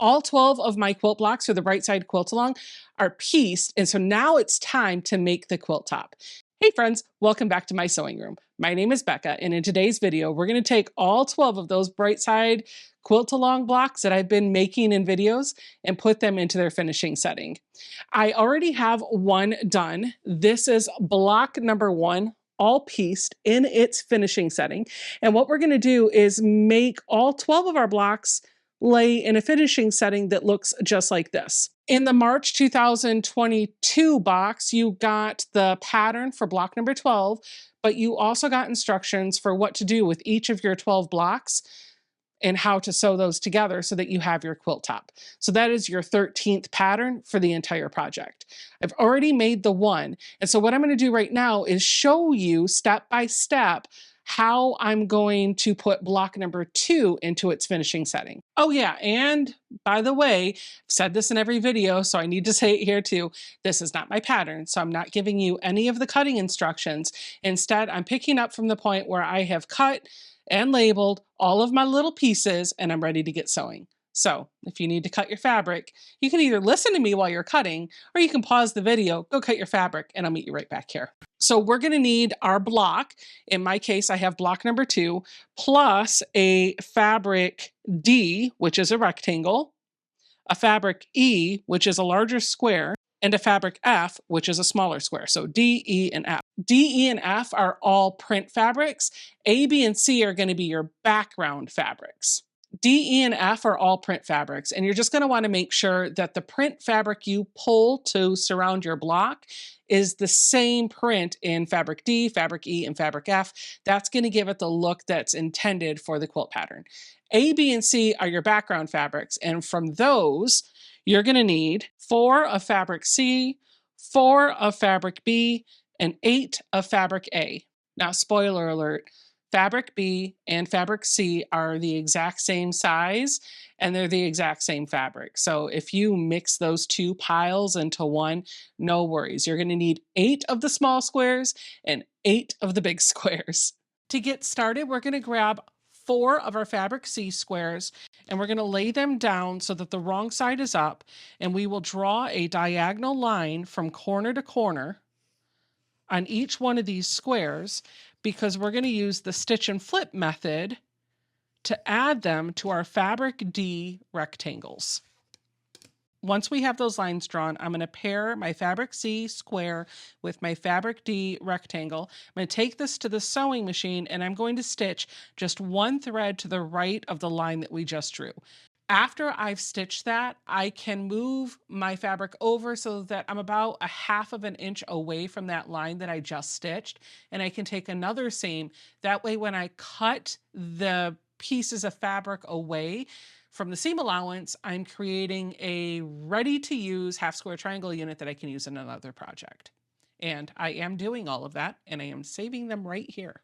All 12 of my quilt blocks for the Bright Side Quilt Along are pieced, and so now it's time to make the quilt top. Hey friends, welcome back to my sewing room. My name is Becca, and in today's video, we're going to take all 12 of those Bright Side Quilt Along blocks that I've been making in videos and put them into their finishing setting. I already have one done. This is block number 1, all pieced in its finishing setting. And what we're going to do is make all 12 of our blocks lay in a finishing setting that looks just like this. In the March 2022 box, you got the pattern for block number 12, but you also got instructions for what to do with each of your 12 blocks and how to sew those together so that you have your quilt top. So that is your 13th pattern for the entire project. I've already made the one. And so what I'm going to do right now is show you step by step how I'm going to put block number 2 into its finishing setting. Oh yeah, and by the way, I've said this in every video, so I need to say it here too. This is not my pattern, so I'm not giving you any of the cutting instructions. Instead, I'm picking up from the point where I have cut and labeled all of my little pieces and I'm ready to get sewing. So if you need to cut your fabric, you can either listen to me while you're cutting, or you can pause the video, go cut your fabric, and I'll meet you right back here. So we're going to need our block. In my case, I have block number 2, plus a fabric D, which is a rectangle, a fabric E, which is a larger square, and a fabric F, which is a smaller square. So D, E, and F. D, E, and F are all print fabrics. A, B, and C are going to be your background fabrics. D, E, and F are all print fabrics, and you're just going to want to make sure that the print fabric you pull to surround your block is the same print in fabric D, fabric E, and fabric F. That's going to give it the look that's intended for the quilt pattern. A, B, and C are your background fabrics, and from those, you're going to need 4 of fabric C, 4 of fabric B, and 8 of fabric A. Now, spoiler alert, fabric B and fabric C are the exact same size and they're the exact same fabric. So if you mix those two piles into one, no worries. You're going to need 8 of the small squares and 8 of the big squares. To get started, we're going to grab 4 of our fabric C squares and we're going to lay them down so that the wrong side is up, and we will draw a diagonal line from corner to corner on each one of these squares, because we're going to use the stitch and flip method to add them to our fabric D rectangles. Once we have those lines drawn, I'm going to pair my fabric C square with my fabric D rectangle. I'm going to take this to the sewing machine and I'm going to stitch just one thread to the right of the line that we just drew. After I've stitched that, I can move my fabric over so that I'm about a 1/2 inch away from that line that I just stitched, and I can take another seam. That way when I cut the pieces of fabric away from the seam allowance, I'm creating a ready-to-use half-square triangle unit that I can use in another project. And I am doing all of that, and I am saving them right here.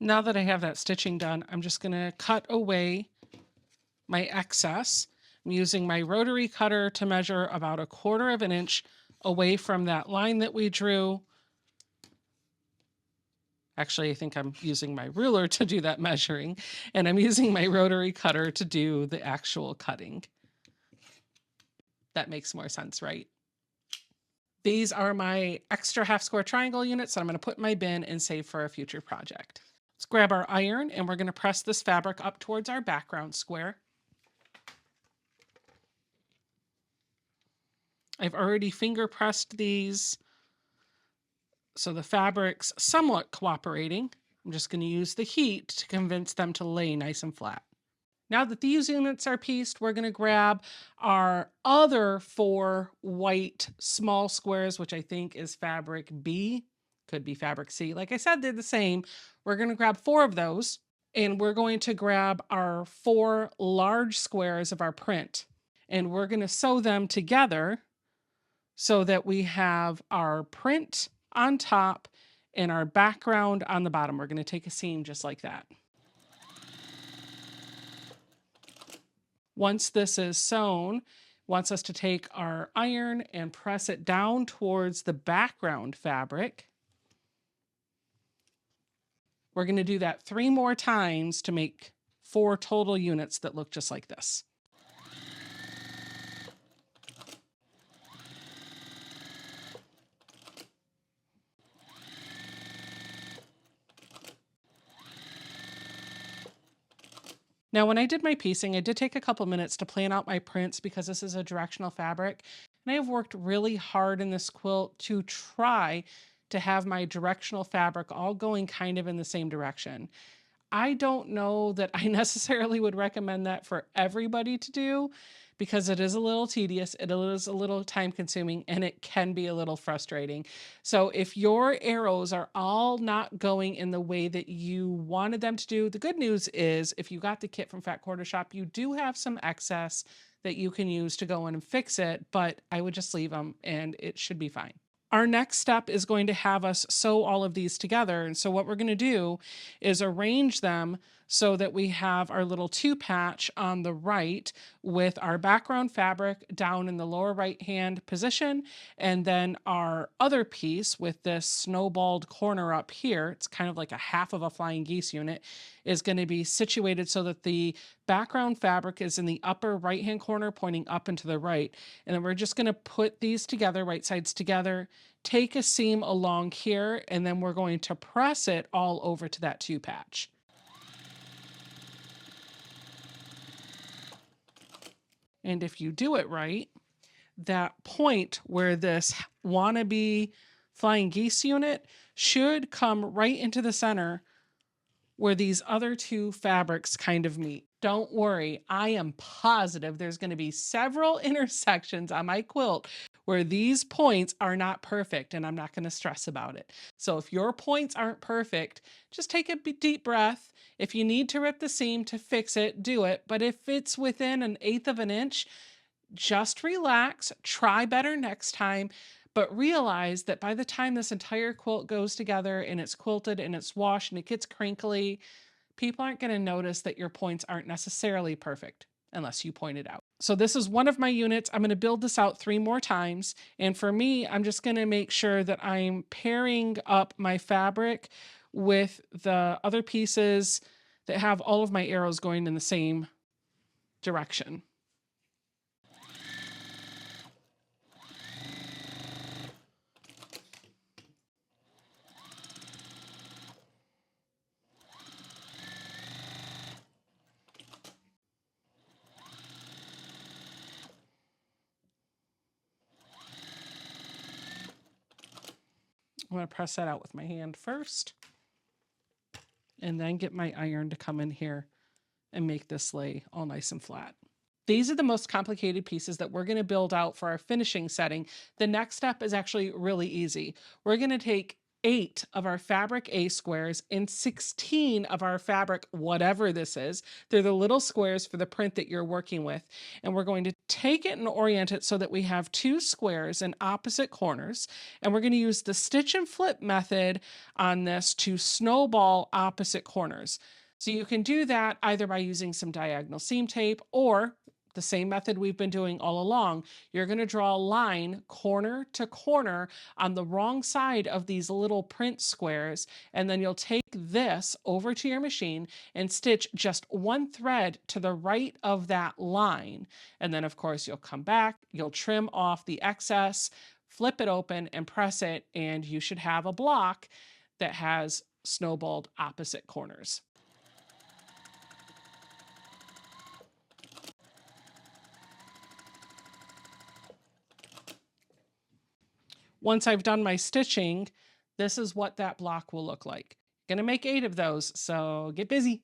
Now that I have that stitching done, I'm just going to cut away my excess. I'm using my rotary cutter to measure about 1/4 inch away from that line that we drew. Actually, I think I'm using my ruler to do that measuring, and I'm using my rotary cutter to do the actual cutting. That makes more sense, right? These are my extra half-square triangle units that I'm going to put in my bin and save for a future project. Let's grab our iron and we're going to press this fabric up towards our background square. I've already finger pressed these, so the fabric's somewhat cooperating. I'm just going to use the heat to convince them to lay nice and flat. Now that these units are pieced, we're going to grab our other 4 white small squares, which I think is fabric B, could be fabric C. Like I said, they're the same. We're going to grab 4 of those, and we're going to grab our 4 large squares of our print, and we're going to sew them together so that we have our print on top and our background on the bottom. We're going to take a seam just like that. Once this is sewn, wants us to take our iron and press it down towards the background fabric. We're going to do that 3 more times to make 4 total units that look just like this. Now, when I did my piecing, I did take a couple minutes to plan out my prints because this is a directional fabric. And I have worked really hard in this quilt to try to have my directional fabric all going kind of in the same direction. I don't know that I necessarily would recommend that for everybody to do because it is a little tedious, it is a little time consuming, and it can be a little frustrating. So if your arrows are all not going in the way that you wanted them to do, the good news is if you got the kit from Fat Quarter Shop, you do have some excess that you can use to go in and fix it, but I would just leave them and it should be fine. Our next step is going to have us sew all of these together. And so what we're going to do is arrange them so that we have our little 2 patch on the right with our background fabric down in the lower right hand position, and then our other piece with this snowballed corner up here, it's kind of like a half of a flying geese unit, is going to be situated so that the background fabric is in the upper right hand corner pointing up and to the right. And then we're just going to put these together, right sides together, take a seam along here, and then we're going to press it all over to that 2 patch. And if you do it right, that point where this wannabe flying geese unit should come right into the center where these other 2 fabrics kind of meet. Don't worry, I am positive there's going to be several intersections on my quilt where these points are not perfect, and I'm not going to stress about it. So if your points aren't perfect, just take a deep breath. If you need to rip the seam to fix it, do it. But if it's within 1/8 of an inch, just relax, try better next time. But realize that by the time this entire quilt goes together and it's quilted and it's washed and it gets crinkly, people aren't going to notice that your points aren't necessarily perfect unless you point it out. So this is one of my units. I'm going to build this out 3 more times. And for me, I'm just going to make sure that I'm pairing up my fabric with the other pieces that have all of my arrows going in the same direction. I'm going to press that out with my hand first, and then get my iron to come in here and make this lay all nice and flat. These are the most complicated pieces that we're going to build out for our finishing setting. The next step is actually really easy. We're going to take 8 of our fabric A squares and 16 of our fabric, whatever this is. They're the little squares for the print that you're working with. And we're going to take it and orient it so that we have 2 squares in opposite corners. And we're going to use the stitch and flip method on this to snowball opposite corners. So you can do that either by using some diagonal seam tape or the same method we've been doing all along. You're going to draw a line corner to corner on the wrong side of these little print squares, and then you'll take this over to your machine and stitch just 1 thread to the right of that line. And then of course you'll come back, you'll trim off the excess, flip it open and press it, and you should have a block that has snowballed opposite corners. Once I've done my stitching, this is what that block will look like. Gonna make 8 of those, so get busy.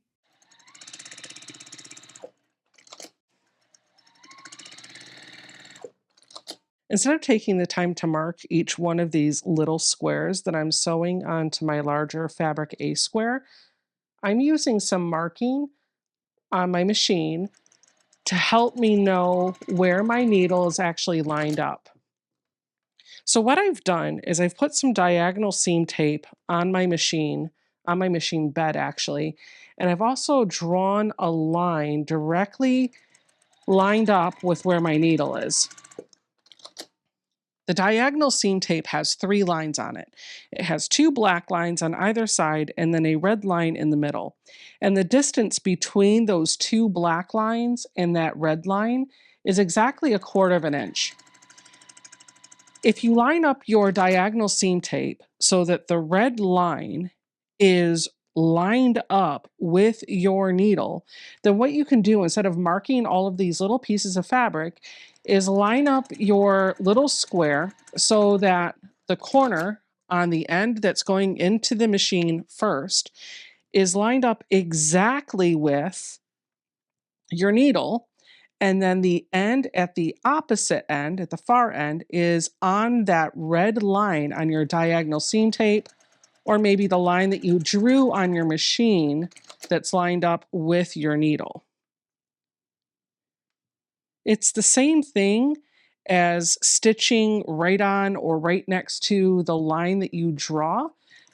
Instead of taking the time to mark each one of these little squares that I'm sewing onto my larger fabric A square, I'm using some marking on my machine to help me know where my needle is actually lined up. So what I've done is I've put some diagonal seam tape on my machine bed actually, and I've also drawn a line directly lined up with where my needle is. The diagonal seam tape has 3 lines on it. It has 2 black lines on either side and then a red line in the middle. And the distance between those 2 black lines and that red line is exactly 1/4 of an inch. If you line up your diagonal seam tape so that the red line is lined up with your needle, then what you can do instead of marking all of these little pieces of fabric is line up your little square so that the corner on the end that's going into the machine first is lined up exactly with your needle, and then the end at the opposite end, at the far end, is on that red line on your diagonal seam tape, or maybe the line that you drew on your machine that's lined up with your needle. It's the same thing as stitching right on or right next to the line that you draw,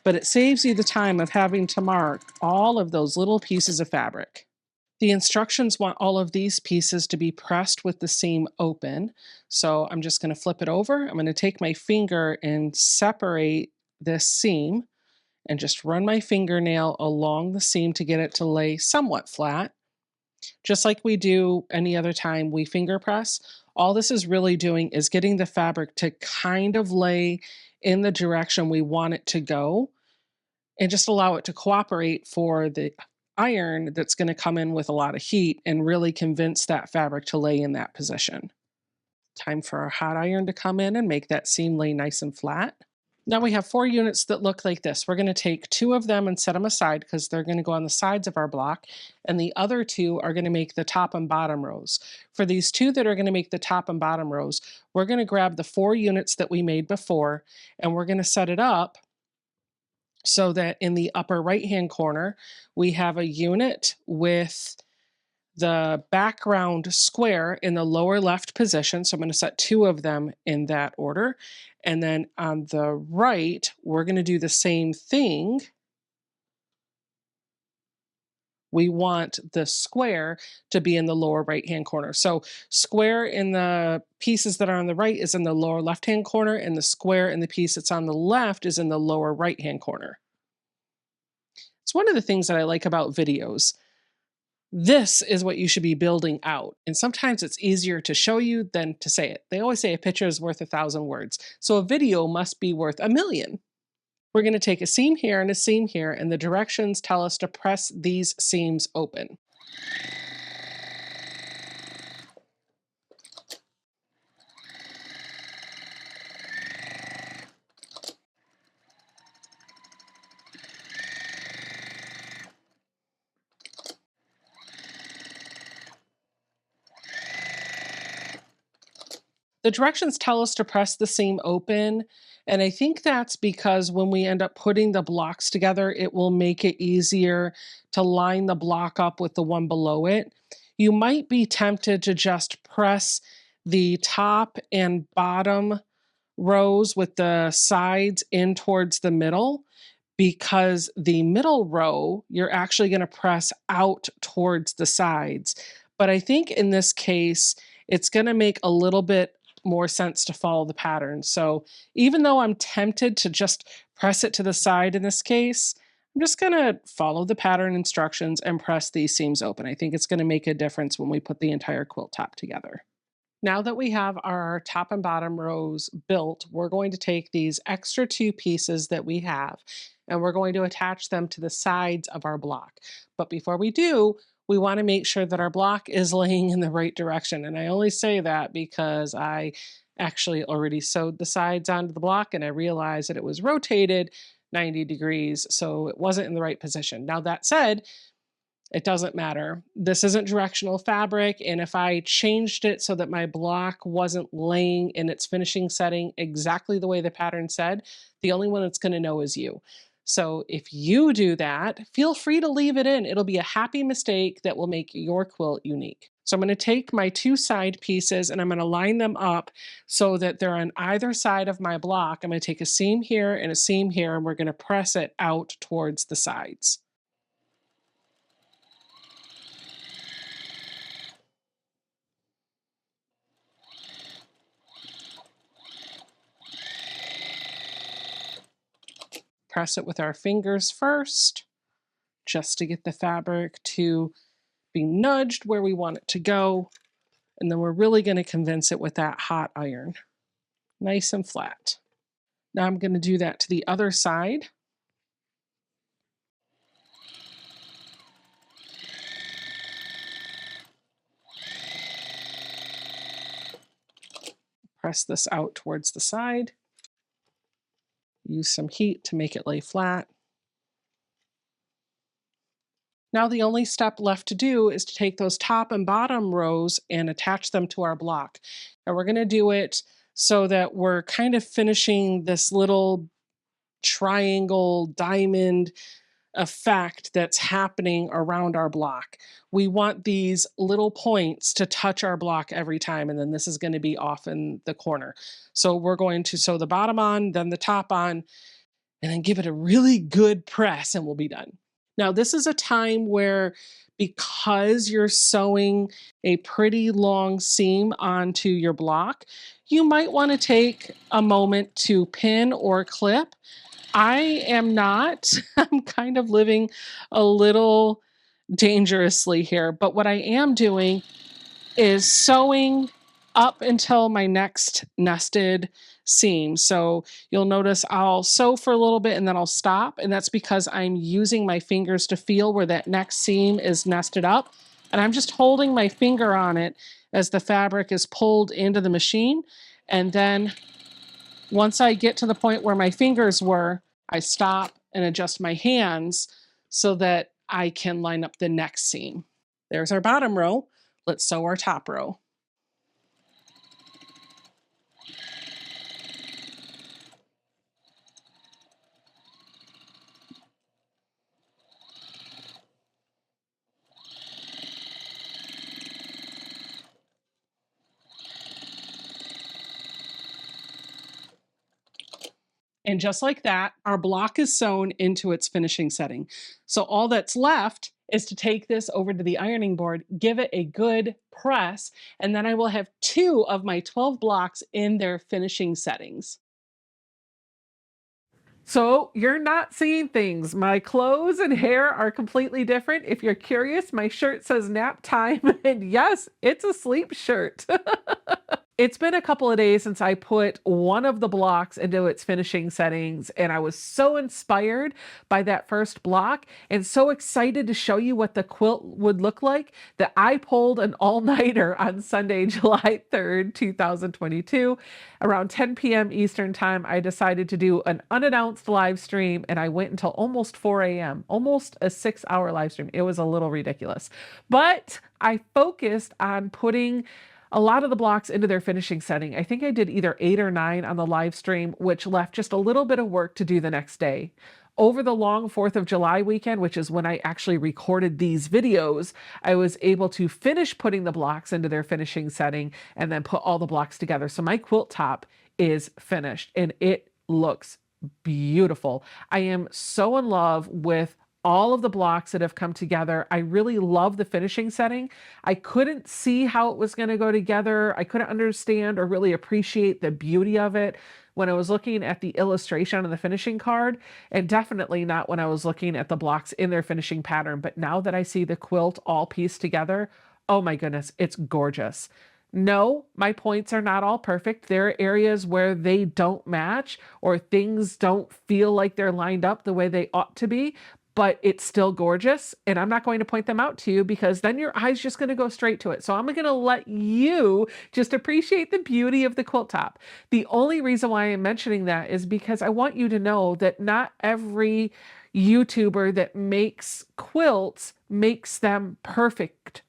but it saves you the time of having to mark all of those little pieces of fabric. The instructions want all of these pieces to be pressed with the seam open. So I'm just going to flip it over. I'm going to take my finger and separate this seam and just run my fingernail along the seam to get it to lay somewhat flat. Just like we do any other time we finger press, all this is really doing is getting the fabric to kind of lay in the direction we want it to go and just allow it to cooperate for the iron that's going to come in with a lot of heat and really convince that fabric to lay in that position. Time for our hot iron to come in and make that seam lay nice and flat. Now we have 4 units that look like this. We're going to take 2 of them and set them aside because they're going to go on the sides of our block, and the other 2 are going to make the top and bottom rows. For these 2 that are going to make the top and bottom rows, we're going to grab the 4 units that we made before, and we're going to set it up so that in the upper right-hand corner, we have a unit with the background square in the lower left position. So I'm going to set 2 of them in that order. And then on the right, we're going to do the same thing. We want the square to be in the lower right-hand corner. So square in the pieces that are on the right is in the lower left-hand corner, and the square in the piece that's on the left is in the lower right-hand corner. It's one of the things that I like about videos. This is what you should be building out. And sometimes it's easier to show you than to say it. They always say a picture is worth 1,000 words. So a video must be worth 1,000,000. We're going to take a seam here and a seam here, and the directions tell us to press these seams open. The directions tell us to press the seam open, and I think that's because when we end up putting the blocks together, it will make it easier to line the block up with the one below it. You might be tempted to just press the top and bottom rows with the sides in towards the middle, because the middle row, you're actually going to press out towards the sides. But I think in this case, it's going to make a little bit more sense to follow the pattern. So even though I'm tempted to just press it to the side in this case, I'm just going to follow the pattern instructions and press these seams open. I think it's going to make a difference when we put the entire quilt top together. Now that we have our top and bottom rows built, we're going to take these extra 2 pieces that we have and we're going to attach them to the sides of our block. But before we do, we want to make sure that our block is laying in the right direction. And I only say that because I actually already sewed the sides onto the block and I realized that it was rotated 90 degrees, so it wasn't in the right position. Now that said, It doesn't matter. This isn't directional fabric, and if I changed it so that my block wasn't laying in its finishing setting exactly the way the pattern said, the only one that's gonna know is you. So if you do that, feel free to leave it in. It'll be a happy mistake that will make your quilt unique. So I'm gonna take my two side pieces and I'm gonna line them up so that they're on either side of my block. I'm gonna take a seam here and a seam here, and we're gonna press it out towards the sides. Press it with our fingers first, just to get the fabric to be nudged where we want it to go. And then we're really going to convince it with that hot iron. Nice and flat. Now I'm going to do that to the other side. Press this out towards the side. Use some heat to make it lay flat. Now the only step left to do is to take those top and bottom rows and attach them to our block. And we're going to do it so that we're kind of finishing this little triangle diamond effect that's happening around our block. We want these little points to touch our block every time, and then this is going to be off in the corner. So we're going to sew the bottom on, then the top on, and then give it a really good press, and we'll be done. Now, this is a time where, because you're sewing a pretty long seam onto your block, you might want to take a moment to pin or clip. I am not. I'm kind of living a little dangerously here, but what I am doing is sewing up until my next nested seam. So you'll notice I'll sew for a little bit and then I'll stop, and that's because I'm using my fingers to feel where that next seam is nested up, and I'm just holding my finger on it as the fabric is pulled into the machine. And then once I get to the point where my fingers were, I stop and adjust my hands so that I can line up the next seam. There's our bottom row. Let's sew our top row. And just like that, our block is sewn into its finishing setting. So all that's left is to take this over to the ironing board, give it a good press, and then I will have 2 of my 12 blocks in their finishing settings. So you're not seeing things. My clothes and hair are completely different. If you're curious, my shirt says nap time, and yes, it's a sleep shirt. It's been a couple of days since I put one of the blocks into its finishing settings, and I was so inspired by that first block and so excited to show you what the quilt would look like that I pulled an all-nighter on Sunday, July 3rd, 2022. Around 10 p.m. Eastern time, I decided to do an unannounced live stream, and I went until almost 4 a.m., almost a 6-hour live stream. It was a little ridiculous, but I focused on putting a lot of the blocks into their finishing setting. I think I did either 8 or 9 on the live stream, which left just a little bit of work to do the next day. Over the long 4th of July weekend, which is when I actually recorded these videos, I was able to finish putting the blocks into their finishing setting and then put all the blocks together. So my quilt top is finished and it looks beautiful. I am so in love with all of the blocks that have come together. I really love the finishing setting. I couldn't see how it was going to go together. I couldn't understand or really appreciate the beauty of it when I was looking at the illustration on the finishing card, and definitely not when I was looking at the blocks in their finishing pattern. But now that I see the quilt all pieced together, oh my goodness, it's gorgeous. No, my points are not all perfect. There are areas where they don't match or things don't feel like they're lined up the way they ought to be, but it's still gorgeous. And I'm not going to point them out to you because then your eye's just going to go straight to it. So I'm going to let you just appreciate the beauty of the quilt top. The only reason why I'm mentioning that is because I want you to know that not every YouTuber that makes quilts makes them perfect.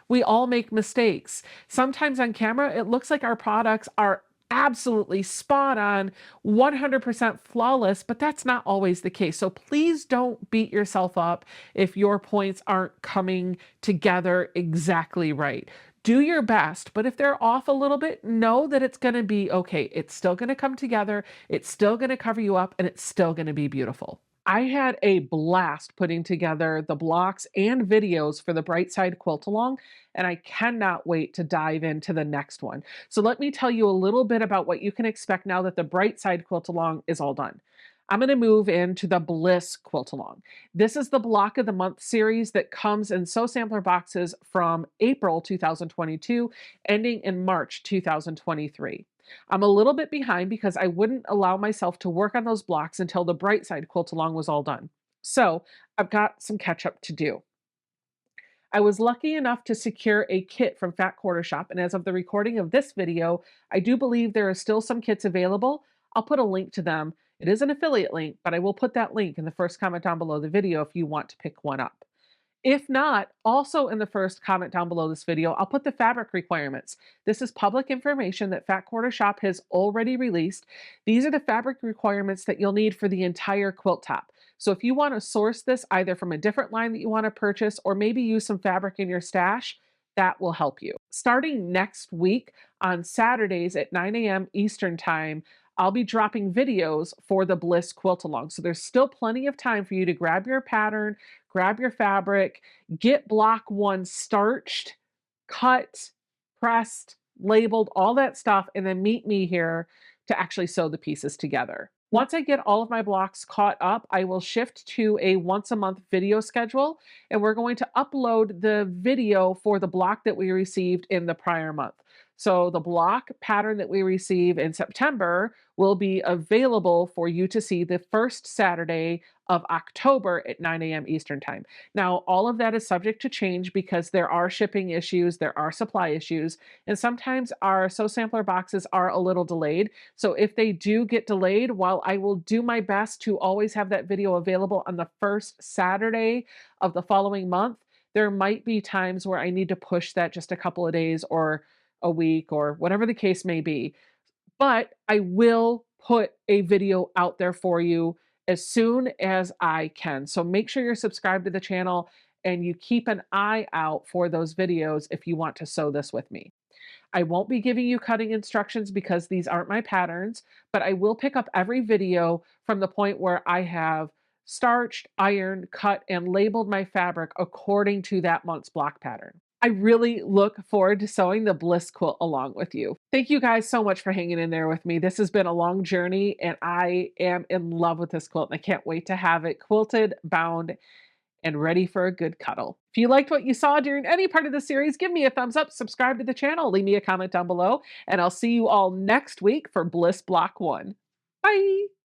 We all make mistakes. Sometimes on camera, it looks like our products are absolutely spot on, 100% flawless, but that's not always the case. So please don't beat yourself up if your points aren't coming together exactly right. Do your best, but if they're off a little bit, know that it's going to be okay. It's still going to come together, it's still going to cover you up, and it's still going to be beautiful. I had a blast putting together the blocks and videos for the Brightside Quilt Along, and I cannot wait to dive into the next one. So let me tell you a little bit about what you can expect now that the Brightside Quilt Along is all done. I'm going to move into the Bliss Quilt Along. This is the Block of the Month series that comes in Sew Sampler boxes from April 2022, ending in March 2023. I'm a little bit behind because I wouldn't allow myself to work on those blocks until the Brightside Quilt Along was all done. So I've got some catch up to do. I was lucky enough to secure a kit from Fat Quarter Shop, and as of the recording of this video, I do believe there are still some kits available. I'll put a link to them. It is an affiliate link, but I will put that link in the first comment down below the video if you want to pick one up. If not, also in the first comment down below this video, I'll put the fabric requirements. This is public information that Fat Quarter Shop has already released. These are the fabric requirements that you'll need for the entire quilt top. So if you want to source this either from a different line that you want to purchase or maybe use some fabric in your stash, that will help you. Starting next week on Saturdays at 9 a.m. Eastern Time, I'll be dropping videos for the Bliss Quilt Along. So there's still plenty of time for you to grab your pattern, grab your fabric, get block one starched, cut, pressed, labeled, all that stuff, and then meet me here to actually sew the pieces together. Once I get all of my blocks caught up, I will shift to a once a month video schedule, and we're going to upload the video for the block that we received in the prior month. So the block pattern that we receive in September will be available for you to see the first Saturday of October at 9 a.m. Eastern Time. Now, all of that is subject to change because there are shipping issues, there are supply issues, and sometimes our Sew Sampler boxes are a little delayed. So if they do get delayed, while I will do my best to always have that video available on the first Saturday of the following month, there might be times where I need to push that just a couple of days or a week or whatever the case may be. But I will put a video out there for you as soon as I can. So make sure you're subscribed to the channel and you keep an eye out for those videos if you want to sew this with me. I won't be giving you cutting instructions because these aren't my patterns, but I will pick up every video from the point where I have starched, ironed, cut, and labeled my fabric according to that month's block pattern. I really look forward to sewing the Bliss quilt along with you. Thank you guys so much for hanging in there with me. This has been a long journey and I am in love with this quilt and I can't wait to have it quilted, bound, and ready for a good cuddle. If you liked what you saw during any part of the series, give me a thumbs up, subscribe to the channel, leave me a comment down below, and I'll see you all next week for Bliss Block 1. Bye!